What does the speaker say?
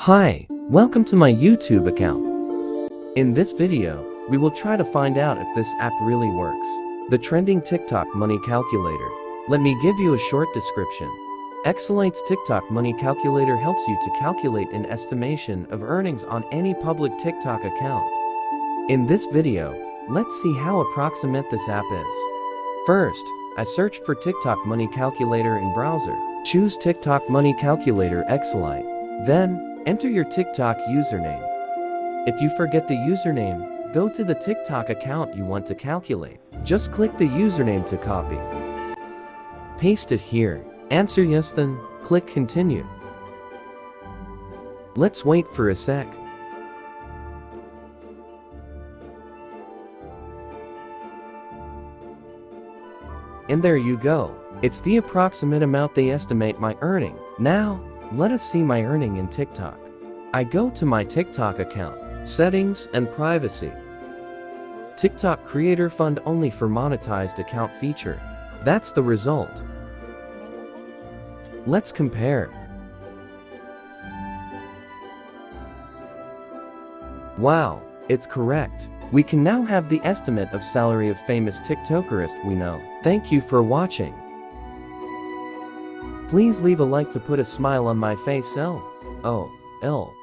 Hi, welcome to my YouTube account. In this video, we will try to find out if this app really works. The trending TikTok Money Calculator. Let me give you a short description. Exolyte's TikTok Money Calculator helps you to calculate an estimation of earnings on any public TikTok account. In this video, let's see how approximate this app is. First, I searched for TikTok Money Calculator in browser. Choose TikTok Money Calculator Exolyte. Then, enter your TikTok username. If you forget the username, go to the TikTok account you want to calculate. Just click the username to copy. Paste it here. Answer yes, then click continue. Let's wait for a sec. And there you go. It's the approximate amount they estimate my earning. Now, let us see my earning in TikTok. I go to my TikTok account, settings and privacy. TikTok Creator Fund only for monetized account feature. That's the result. Let's compare. Wow, it's correct. We can now have the estimate of salary of famous TikTokerist we know. Thank you for watching. Please leave a like to put a smile on my face. L.